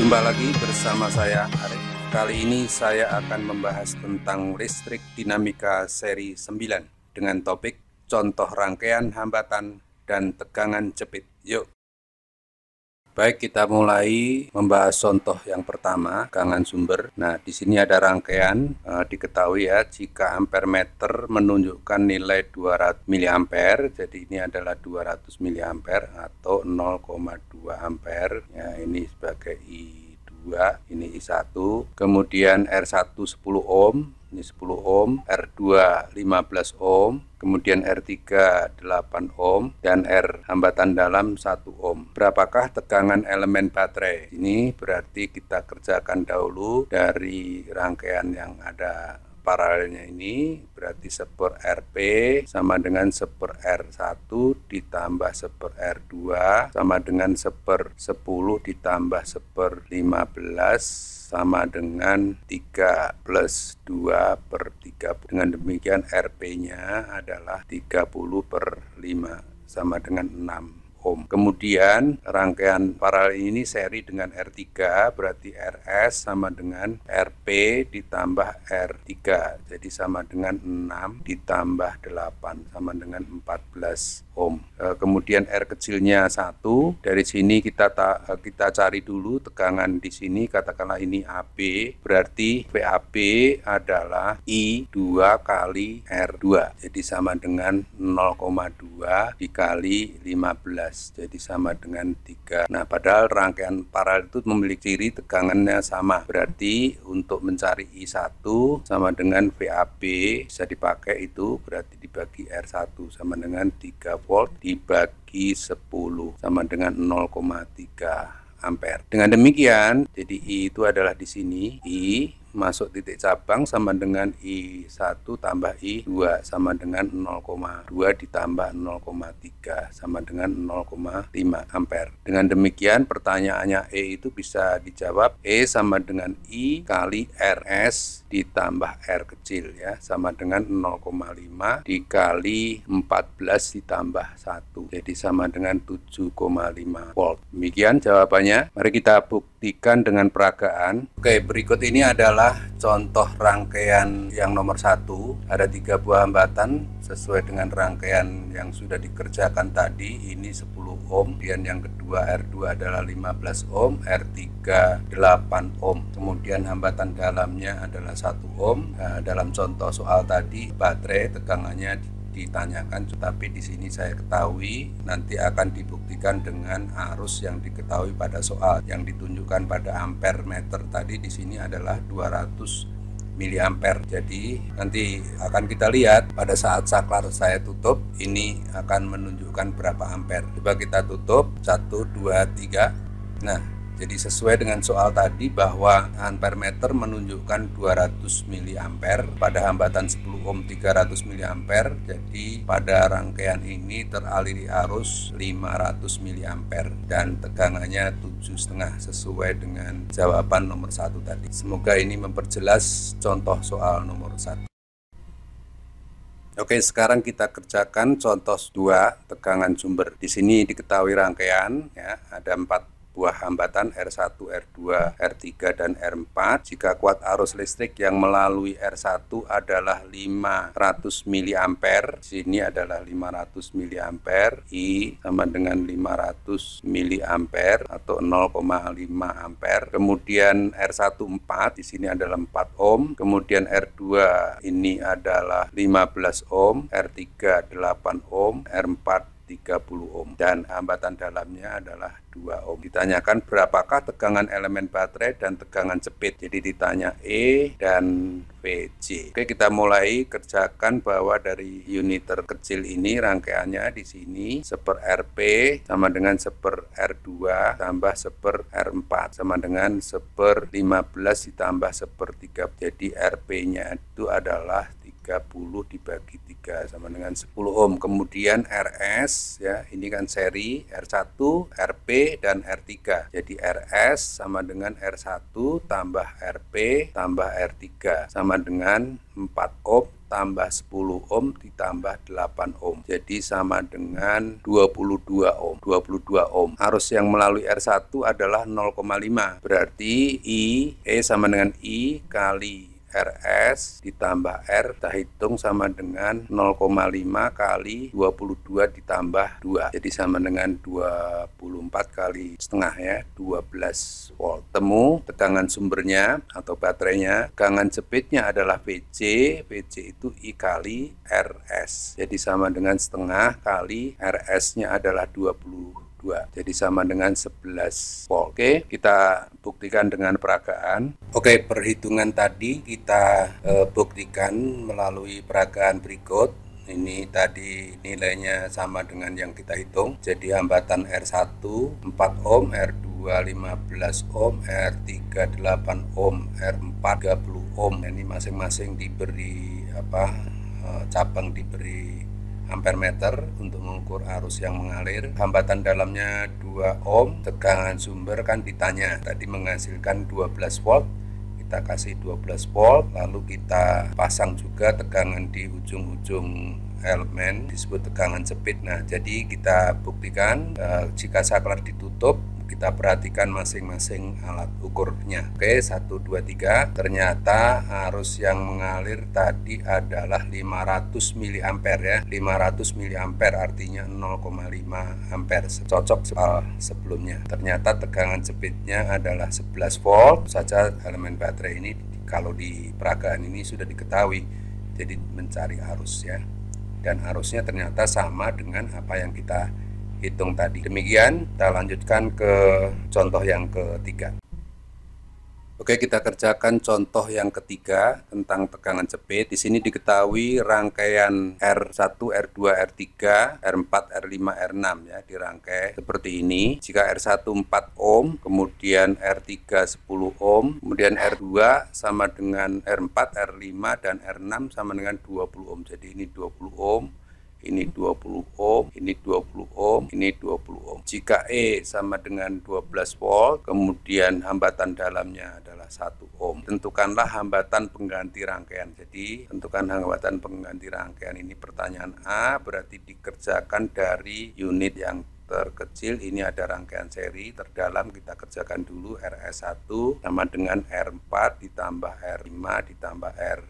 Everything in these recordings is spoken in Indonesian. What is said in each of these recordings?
Jumpa lagi bersama saya Arif. Kali ini saya akan membahas tentang listrik dinamika seri 9 dengan topik contoh rangkaian hambatan dan tegangan jepit. Yuk. Baik, kita mulai membahas contoh yang pertama, tegangan sumber. Nah, di sini ada rangkaian, diketahui ya, jika ampere meter menunjukkan nilai 200 mA, jadi ini adalah 200 mA atau 0,2 ampere. Ya, ini sebagai I2, ini I1, kemudian R1 10 ohm, ini 10 ohm, R2 15 ohm, kemudian R3 8 ohm, dan R hambatan dalam 1 ohm. Berapakah tegangan elemen baterai? Ini berarti kita kerjakan dahulu dari rangkaian yang ada paralelnya ini, berarti 1 Rp sama dengan 1 R1 ditambah 1 R2 sama dengan 1/10 ditambah 1/15 sama dengan 3 plus 2 per 30. Dengan demikian Rp-nya adalah 30/5 sama dengan 6 ohm. Kemudian rangkaian paralel ini seri dengan R3, berarti Rs sama dengan Rp ditambah R3, jadi sama dengan 6 ditambah 8 sama dengan 14 ohm. Kemudian R kecilnya 1, dari sini kita cari dulu tegangan di sini, katakanlah ini AB, berarti VAB adalah I2 kali R2, jadi sama dengan 0,2 dikali 15, jadi sama dengan 3. Nah, padahal rangkaian paralel itu memiliki ciri tegangannya sama, berarti untuk mencari I1 sama dengan VAB bisa dipakai itu, berarti dibagi R1 sama dengan 3 volt dibagi 10 sama dengan 0,3 ampere. Dengan demikian, jadi I itu adalah di sini, I masuk titik cabang sama dengan I1 tambah I2 sama dengan 0,2 ditambah 0,3 sama dengan 0,5 ampere. Dengan demikian pertanyaannya E itu bisa dijawab E sama dengan I kali Rs ditambah R kecil ya, sama dengan 0,5 dikali 14 ditambah 1, jadi sama dengan 7,5 volt. Demikian jawabannya. Mari kita buktikan dengan peragaan. Oke, berikut ini adalah contoh rangkaian yang nomor 1. Ada 3 buah hambatan sesuai dengan rangkaian yang sudah dikerjakan tadi. Ini 10 ohm, kemudian yang kedua R2 adalah 15 ohm, R3 8 ohm, kemudian hambatan dalamnya adalah 1 ohm. Nah, dalam contoh soal tadi baterai tegangannya ditanyakan, tetapi di sini saya ketahui nanti akan dibuktikan dengan arus yang diketahui pada soal. Yang ditunjukkan pada ampere meter tadi di sini adalah 200 miliampere. Jadi nanti akan kita lihat pada saat saklar saya tutup ini akan menunjukkan berapa ampere. Coba kita tutup 1 2 3. Nah, jadi sesuai dengan soal tadi bahwa ampere meter menunjukkan 200 mA pada hambatan 10 ohm 300 mA. Jadi pada rangkaian ini teraliri arus 500 mA dan tegangannya 7,5 sesuai dengan jawaban nomor 1 tadi. Semoga ini memperjelas contoh soal nomor 1. Oke, sekarang kita kerjakan contoh 2 tegangan sumber. Di sini diketahui rangkaian ya, ada 4 buah hambatan R1, R2, R3, dan R4. Jika kuat arus listrik yang melalui R1 adalah 500 mA, sini adalah 500 mA, I sama dengan 500 mA atau 0,5 ampere. Kemudian R1 4, di sini adalah 4 ohm. Kemudian R2 ini adalah 15 ohm, R3 8 ohm, R4 30 ohm, dan hambatan dalamnya adalah 2 ohm. Ditanyakan berapakah tegangan elemen baterai dan tegangan jepit. Jadi ditanya E dan VJ. Oke, kita mulai kerjakan bahwa dari unit terkecil ini rangkaiannya di sini 1 Rp sama dengan 1 R2 tambah 1 R4 sama dengan 1/15 ditambah 1/3. Jadi Rp-nya itu adalah 30 dibagi 3 sama dengan 10 ohm. Kemudian Rs ya, ini kan seri R1, Rp, dan R3. Jadi Rs sama dengan R1 tambah Rp tambah R3 sama dengan 4 ohm tambah 10 ohm ditambah 8 ohm. Jadi sama dengan 22 ohm. 22 ohm. Arus yang melalui R1 adalah 0,5. Berarti E sama dengan I kali RS ditambah R, kita hitung sama dengan 0,5 kali 22 ditambah 2. Jadi sama dengan 24 kali setengah ya, 12 volt. Temu tegangan sumbernya atau baterainya. Tegangan jepitnya adalah VC. VC itu I kali RS. Jadi sama dengan setengah kali RS-nya adalah 22. Jadi sama dengan 11 volt. Oke, kita buktikan dengan peragaan. Oke, perhitungan tadi kita buktikan melalui peragaan berikut. Ini tadi nilainya sama dengan yang kita hitung. Jadi hambatan R1 4 ohm, R2 15 ohm, R3 8 ohm, R4 30 ohm. Ini masing-masing diberi cabang diberi ampere meter untuk mengukur arus yang mengalir. Hambatan dalamnya 2 ohm, tegangan sumber kan ditanya tadi menghasilkan 12 volt, kita kasih 12 volt, lalu kita pasang juga tegangan di ujung-ujung elemen disebut tegangan jepit. Nah, jadi kita buktikan jika saklar ditutup, kita perhatikan masing-masing alat ukurnya. Oke, 1, 2, 3. Ternyata arus yang mengalir tadi adalah 500 mA ya. 500 mA artinya 0,5 ampere. Cocok soal sebelumnya. Ternyata tegangan jepitnya adalah 11 volt. Saja elemen baterai ini kalau di peragaan ini sudah diketahui. Jadi mencari arus ya. Dan arusnya ternyata sama dengan apa yang kita hitung tadi. Demikian, kita lanjutkan ke contoh yang ketiga. Oke, kita kerjakan contoh yang ketiga tentang tegangan jepit. Di sini diketahui rangkaian R1, R2, R3, R4, R5, R6 ya, dirangkai seperti ini. Jika R1 4 ohm, kemudian R3 10 ohm, kemudian R2 sama dengan R4, R5 dan R6 sama dengan 20 ohm. Jadi ini 20 ohm. Ini 20 ohm, ini 20 ohm, ini 20 ohm. Jika E sama dengan 12 volt, kemudian hambatan dalamnya adalah 1 ohm. Tentukanlah hambatan pengganti rangkaian. Jadi, tentukan hambatan pengganti rangkaian ini pertanyaan A, berarti dikerjakan dari unit yang terkecil. Ini ada rangkaian seri terdalam, kita kerjakan dulu. RS1 sama dengan R4 ditambah R5 ditambah R6.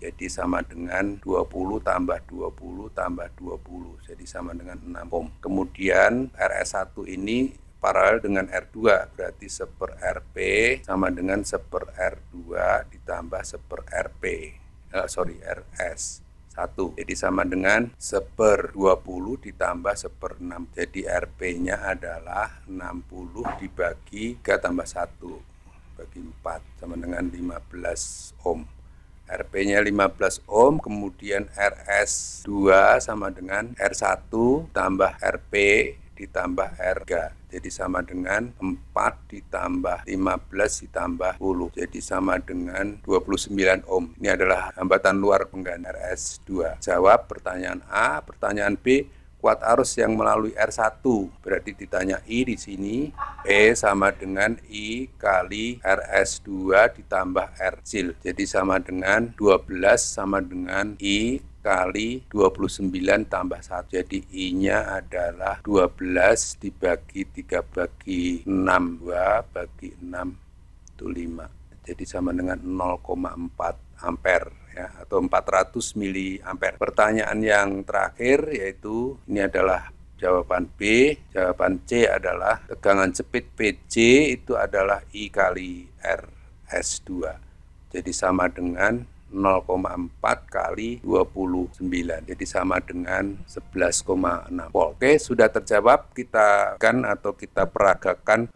Jadi sama dengan 20 tambah 20 tambah 20. Jadi sama dengan 6 ohm. Kemudian RS1 ini paralel dengan R2, berarti 1/RP sama dengan 1/R2 ditambah 1/RP. RS1. Jadi sama dengan 1/20 ditambah 1/6. Jadi RP-nya adalah 60 dibagi 3 tambah 1 bagi 4 sama dengan 15 ohm. RP-nya 15 ohm, kemudian RS2 sama dengan R1 tambah RP ditambah R3. Jadi sama dengan 4 ditambah 15 ditambah 10. Jadi sama dengan 29 ohm. Ini adalah hambatan luar pengganti RS2. Jawab pertanyaan A. Pertanyaan B, kuat arus yang melalui R1, berarti ditanya I di sini. E sama dengan I kali RS2 ditambah R kecil. Jadi sama dengan 12 sama dengan I kali 29 tambah 1. Jadi I-nya adalah 12 dibagi 3 bagi 6. 2 bagi 6 itu 5. Jadi sama dengan 0,4 ampere. Ya, atau 400 miliampere. Pertanyaan yang terakhir yaitu ini adalah jawaban B. Jawaban C adalah tegangan jepit PC itu adalah I kali RS2. Jadi sama dengan 0,4 kali 29. Jadi sama dengan 11,6 volt. Oke, sudah terjawab. Kita peragakan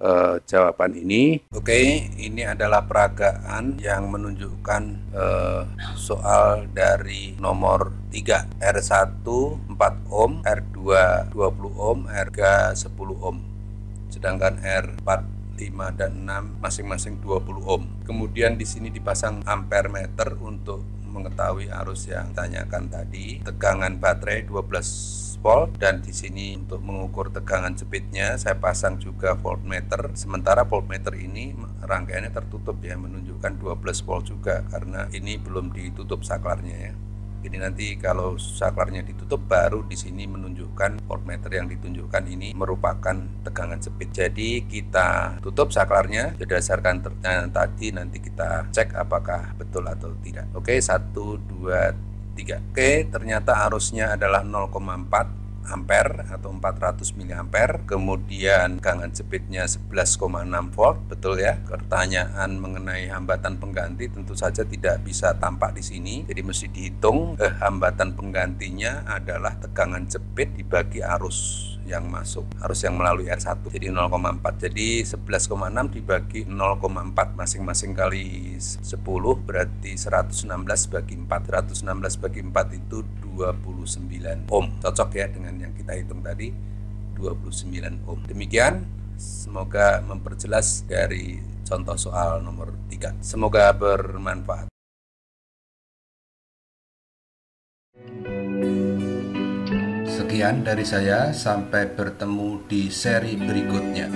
jawaban ini. Oke, ini adalah peragaan yang menunjukkan soal dari nomor 3. R1 4 ohm, R2 20 ohm, R3 10 ohm. Sedangkan R4 5 dan 6 masing-masing 20 ohm. Kemudian di sini dipasang ampere meter untuk mengetahui arus yang ditanyakan tadi. Tegangan baterai 12 volt dan di sini untuk mengukur tegangan jepitnya saya pasang juga voltmeter. Sementara voltmeter ini rangkaiannya tertutup ya, menunjukkan 12 volt juga karena ini belum ditutup saklarnya ya. Ini nanti kalau saklarnya ditutup baru di sini menunjukkan voltmeter yang ditunjukkan ini merupakan tegangan speed. Jadi kita tutup saklarnya berdasarkan ternyata tadi, nanti kita cek apakah betul atau tidak. Oke, 1 2 3. Oke, ternyata arusnya adalah 0,4 ampere atau 400 miliampere, kemudian tegangan speednya 11,6 volt, betul ya. Pertanyaan mengenai hambatan pengganti tentu saja tidak bisa tampak di sini, jadi mesti dihitung. Hambatan penggantinya adalah tegangan speed dibagi arus yang masuk, arus yang melalui R1, jadi 0,4. Jadi 11,6 dibagi 0,4 masing-masing kali 10 berarti 116 bagi 4. 116 bagi 4 itu 29 ohm. Cocok ya dengan yang kita hitung tadi, 29 ohm. Demikian, semoga memperjelas dari contoh soal nomor 3. Semoga bermanfaat. Sekian dari saya, sampai bertemu di seri berikutnya.